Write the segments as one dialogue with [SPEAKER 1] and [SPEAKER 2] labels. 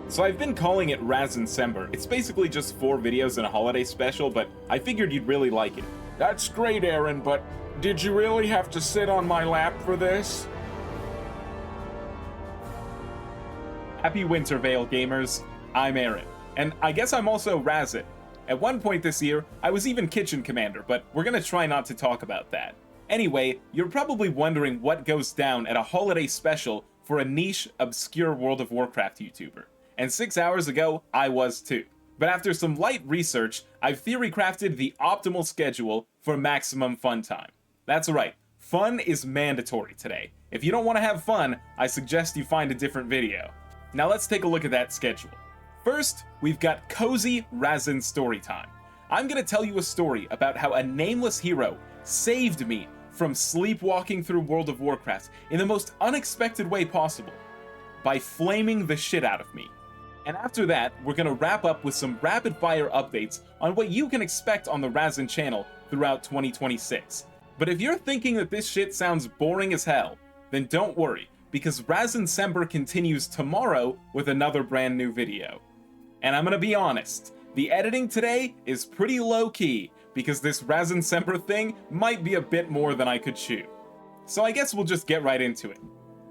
[SPEAKER 1] So I've been calling it Razzuncember. It's basically just 4 videos and a holiday special, but I figured you'd really like it.
[SPEAKER 2] That's great, Aaron, but did you really have to sit on my lap for this?
[SPEAKER 1] Happy Winter Veil, gamers. I'm Aaron, and I guess I'm also Razzun. At one point this year, I was even Kitchen Commander, but we're gonna try not to talk about that. Anyway, you're probably wondering what goes down at a holiday special for a niche, obscure World of Warcraft YouTuber. And 6 hours ago, I was too. But after some light research, I've theory crafted the optimal schedule for maximum fun time. That's right, fun is mandatory today. If you don't want to have fun, I suggest you find a different video. Now let's take a look at that schedule. First, we've got cozy Razzun Storytime. I'm gonna tell you a story about how a nameless hero saved me from sleepwalking through World of Warcraft in the most unexpected way possible, by flaming the shit out of me. And after that, we're gonna wrap up with some rapid fire updates on what you can expect on the Razzun channel throughout 2026. But if you're thinking that this shit sounds boring as hell, then don't worry, because Razzuncember continues tomorrow with another brand new video. And I'm gonna be honest, the editing today is pretty low-key, because this Razzuncember thing might be a bit more than I could chew. So I guess we'll just get right into it.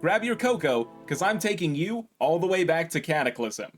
[SPEAKER 1] Grab your cocoa, because I'm taking you all the way back to Cataclysm.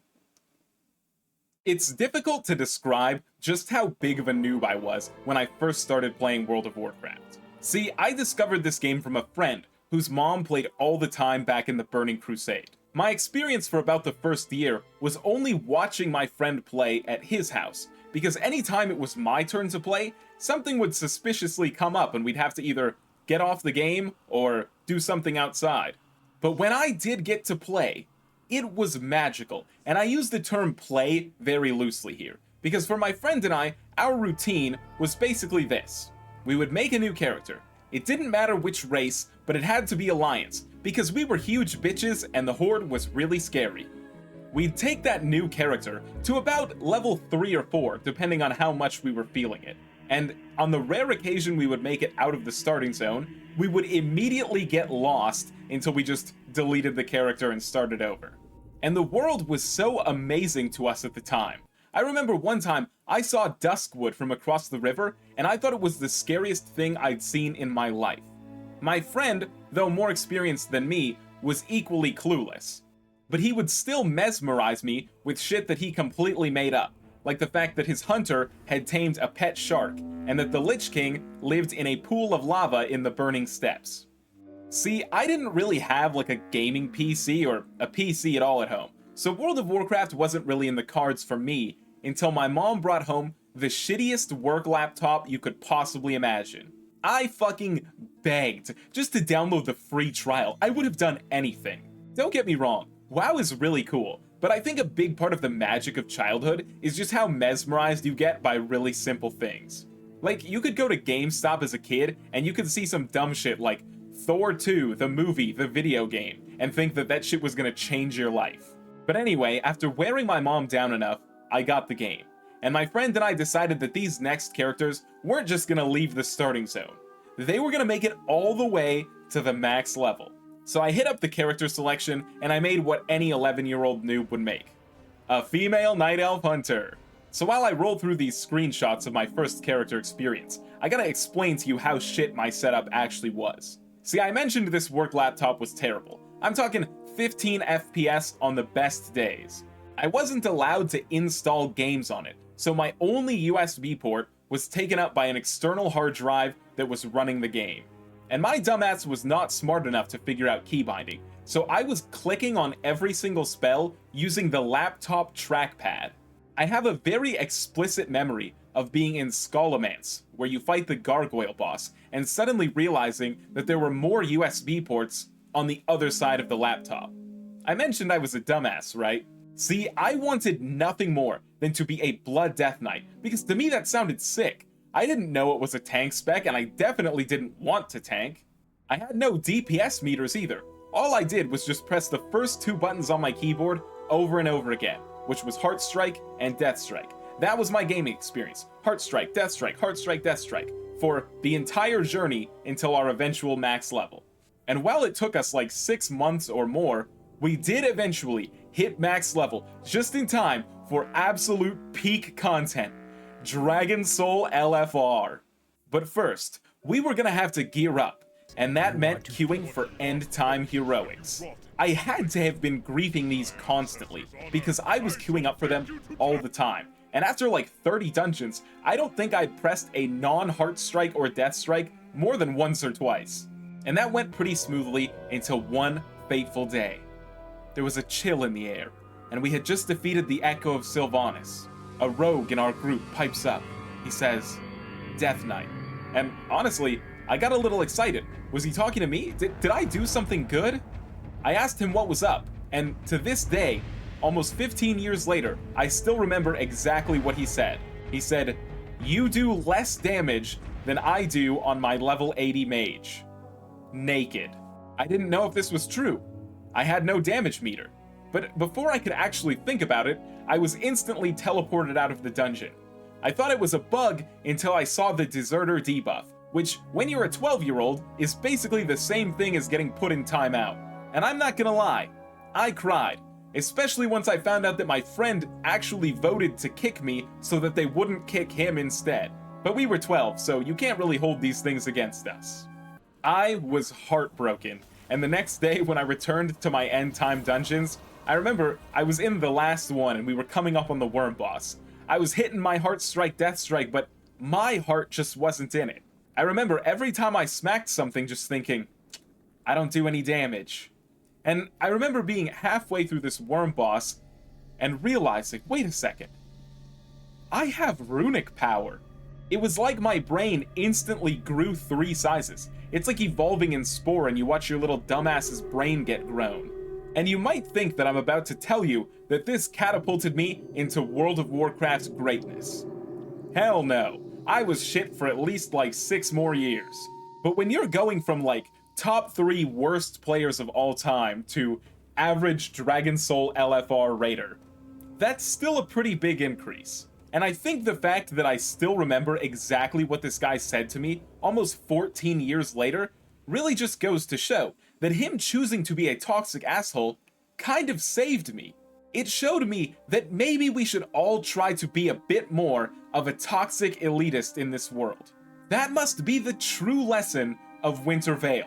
[SPEAKER 1] It's difficult to describe just how big of a noob I was when I first started playing World of Warcraft. See, I discovered this game from a friend whose mom played all the time back in the Burning Crusade. My experience for about the first year was only watching my friend play at his house, because anytime it was my turn to play, something would suspiciously come up and we'd have to either get off the game or do something outside. But when I did get to play, it was magical, and I use the term play very loosely here, because for my friend and I, our routine was basically this. We would make a new character. It didn't matter which race, but it had to be Alliance, because we were huge bitches and the Horde was really scary. We'd take that new character to about level 3 or 4, depending on how much we were feeling it. And on the rare occasion we would make it out of the starting zone, we would immediately get lost until we just deleted the character and started over. And the world was so amazing to us at the time. I remember one time I saw Duskwood from across the river, and I thought it was the scariest thing I'd seen in my life. My friend, though more experienced than me, was equally clueless. But he would still mesmerize me with shit that he completely made up, like the fact that his hunter had tamed a pet shark, and that the Lich King lived in a pool of lava in the Burning Steppes. See, I didn't really have like a gaming PC or a PC at all at home, so World of Warcraft wasn't really in the cards for me until my mom brought home the shittiest work laptop you could possibly imagine. I fucking begged just to download the free trial. I would have done anything. Don't get me wrong, WoW is really cool, but I think a big part of the magic of childhood is just how mesmerized you get by really simple things. Like, you could go to GameStop as a kid and you could see some dumb shit like Thor 2, the movie, the video game, and think that that shit was gonna change your life. But anyway, after wearing my mom down enough, I got the game. And my friend and I decided that these next characters weren't just gonna leave the starting zone. They were gonna make it all the way to the max level. So I hit up the character selection and I made what any 11-year-old noob would make. A female night elf hunter. So while I roll through these screenshots of my first character experience, I gotta explain to you how shit my setup actually was. See, I mentioned this work laptop was terrible. I'm talking 15 FPS on the best days. I wasn't allowed to install games on it, so my only USB port was taken up by an external hard drive that was running the game. And my dumbass was not smart enough to figure out key binding, so I was clicking on every single spell using the laptop trackpad. I have a very explicit memory of being in Scholomance, where you fight the gargoyle boss, and suddenly realizing that there were more USB ports on the other side of the laptop. I mentioned I was a dumbass, right? See, I wanted nothing more than to be a Blood Death Knight, because to me that sounded sick. I didn't know it was a tank spec, and I definitely didn't want to tank. I had no DPS meters either. All I did was just press the first 2 buttons on my keyboard over and over again, which was Heart Strike and Death Strike. That was my gaming experience. Heart Strike, Death Strike, Heart Strike, Death Strike, for the entire journey until our eventual max level. And while it took us like 6 months or more, we did eventually hit max level just in time for absolute peak content, Dragon Soul LFR. But first, we were gonna have to gear up, and that meant queuing for end time heroics. I had to have been griefing these constantly, because I was queuing up for them all the time. And after like 30 dungeons, I don't think I pressed a non-heart strike or death strike more than once or twice. And that went pretty smoothly until one fateful day. There was a chill in the air, and we had just defeated the Echo of Sylvanas. A rogue in our group pipes up. He says, "Death Knight." And honestly, I got a little excited. Was he talking to me? Did I do something good? I asked him what was up, and to this day, almost 15 years later, I still remember exactly what he said. He said, "You do less damage than I do on my level 80 mage." Naked. I didn't know if this was true. I had no damage meter. But before I could actually think about it, I was instantly teleported out of the dungeon. I thought it was a bug until I saw the deserter debuff, which, when you're a 12-year-old, is basically the same thing as getting put in timeout. And I'm not gonna lie, I cried, especially once I found out that my friend actually voted to kick me so that they wouldn't kick him instead. But we were 12, so you can't really hold these things against us. I was heartbroken, and the next day when I returned to my end time dungeons, I remember I was in the last one and we were coming up on the worm boss. I was hitting my heart strike, death strike, but my heart just wasn't in it. I remember every time I smacked something just thinking, I don't do any damage. And I remember being halfway through this worm boss and realizing, wait a second, I have runic power. It was like my brain instantly grew 3 sizes. It's like evolving in Spore and you watch your little dumbass's brain get grown. And you might think that I'm about to tell you that this catapulted me into World of Warcraft's greatness. Hell no, I was shit for at least like 6 more years. But when you're going from like top 3 worst players of all time to average Dragon Soul LFR raider, that's still a pretty big increase. And I think the fact that I still remember exactly what this guy said to me almost 14 years later really just goes to show that him choosing to be a toxic asshole kind of saved me. It showed me that maybe we should all try to be a bit more of a toxic elitist in this world. That must be the true lesson of Winter Veil.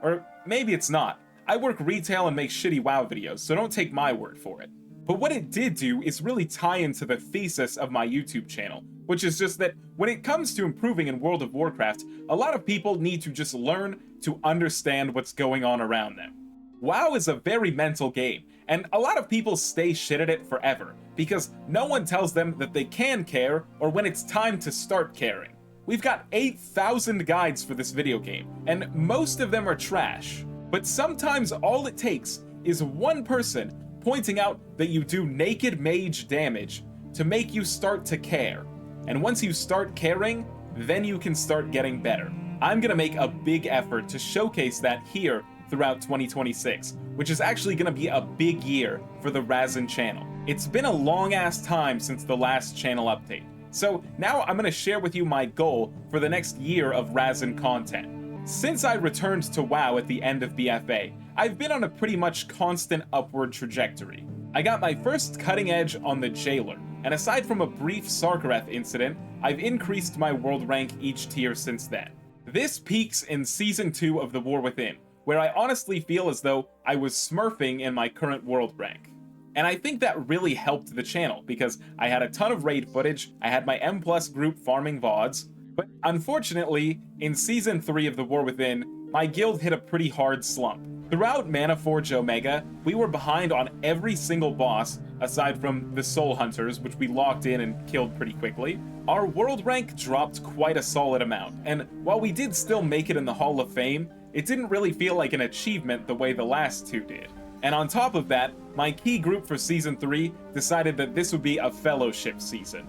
[SPEAKER 1] Or maybe it's not. I work retail and make shitty WoW videos, so don't take my word for it. But what it did do is really tie into the thesis of my YouTube channel, which is just that when it comes to improving in World of Warcraft, a lot of people need to just learn to understand what's going on around them. WoW is a very mental game, and a lot of people stay shit at it forever, because no one tells them that they can care or when it's time to start caring. We've got 8,000 guides for this video game, and most of them are trash. But sometimes all it takes is one person pointing out that you do naked mage damage to make you start to care. And once you start caring, then you can start getting better. I'm gonna make a big effort to showcase that here throughout 2026, which is actually gonna be a big year for the Razzun channel. It's been a long ass time since the last channel update. So now I'm gonna share with you my goal for the next year of Razzun content. Since I returned to WoW at the end of BFA, I've been on a pretty much constant upward trajectory. I got my first cutting edge on the Jailer, and aside from a brief Sarkareth incident, I've increased my world rank each tier since then. This peaks in Season 2 of The War Within, where I honestly feel as though I was smurfing in my current world rank. And I think that really helped the channel, because I had a ton of raid footage, I had my M+ group farming VODs, but unfortunately, in Season 3 of The War Within, my guild hit a pretty hard slump. Throughout Manaforge Omega, we were behind on every single boss, aside from the Soul Hunters, which we locked in and killed pretty quickly. Our world rank dropped quite a solid amount, and while we did still make it in the Hall of Fame, it didn't really feel like an achievement the way the last 2 did. And on top of that, my key group for Season 3 decided that this would be a fellowship season.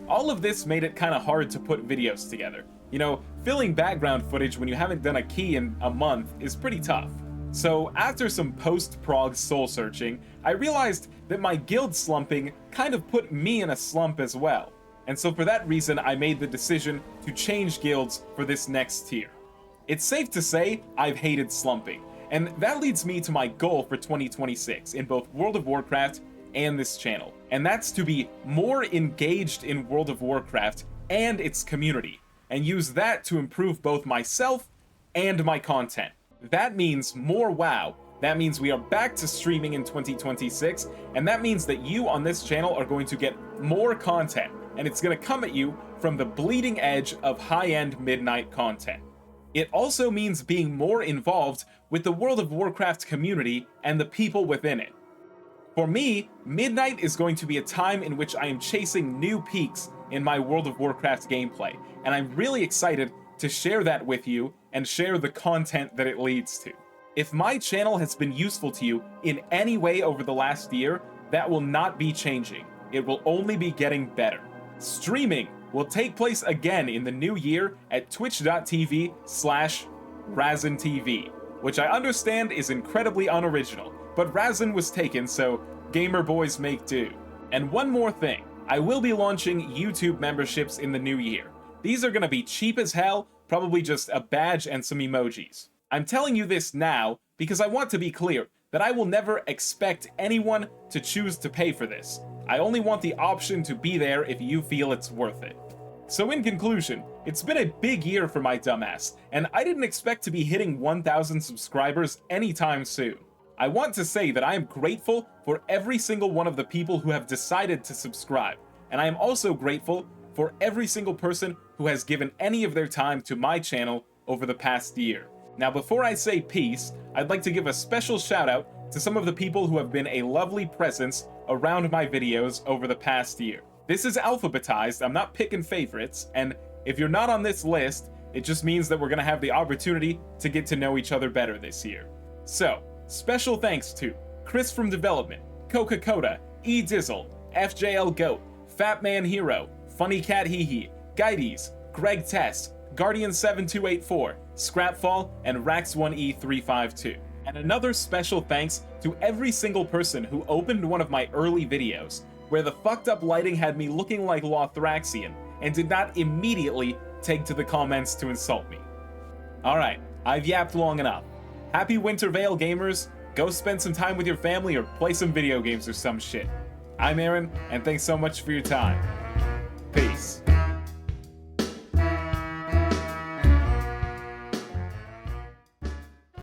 [SPEAKER 1] All of this made it kinda hard to put videos together. You know, filling background footage when you haven't done a key in a month is pretty tough. So after some post-prog soul searching, I realized that my guild slumping kind of put me in a slump as well. And so for that reason, I made the decision to change guilds for this next tier. It's safe to say I've hated slumping, And that leads me to my goal for 2026 in both World of Warcraft and this channel. And that's to be more engaged in World of Warcraft and its community, and use that to improve both myself and my content. That means more WoW. That means we are back to streaming in 2026, and that means that you on this channel are going to get more content, and it's going to come at you from the bleeding edge of high-end midnight content. It also means being more involved with the World of Warcraft community and the people within it. For me, midnight is going to be a time in which I am chasing new peaks in my World of Warcraft gameplay, and I'm really excited to share that with you and share the content that it leads to. If my channel has been useful to you in any way over the last year, that will not be changing. It will only be getting better. Streaming will take place again in the new year at twitch.tv/RazzuncTV, which I understand is incredibly unoriginal, but Razzun was taken, so gamer boys make do. And one more thing, I will be launching YouTube memberships in the new year. These are gonna be cheap as hell, probably just a badge and some emojis. I'm telling you this now because I want to be clear that I will never expect anyone to choose to pay for this. I only want the option to be there if you feel it's worth it. So in conclusion, it's been a big year for my dumbass, and I didn't expect to be hitting 1,000 subscribers anytime soon. I want to say that I am grateful for every single one of the people who have decided to subscribe, and I am also grateful for every single person who has given any of their time to my channel over the past year. Now, before I say peace, I'd like to give a special shout out to some of the people who have been a lovely presence around my videos over the past year. This is alphabetized, I'm not picking favorites, and if you're not on this list, it just means that we're gonna have the opportunity to get to know each other better this year. So, special thanks to Chris from Development, Coca-Cola, E-Dizzle, FJL Goat, Fatman Hero, Funny Cat Hee, Guides, Greg Tess, Guardian7284, Scrapfall, and Rax1E352. And another special thanks to every single person who opened one of my early videos, where the fucked up lighting had me looking like Lothraxian, and did not immediately take to the comments to insult me. Alright, I've yapped long enough. Happy Winter Veil, gamers. Go spend some time with your family or play some video games or some shit. I'm Aaron, and thanks so much for your time. Peace.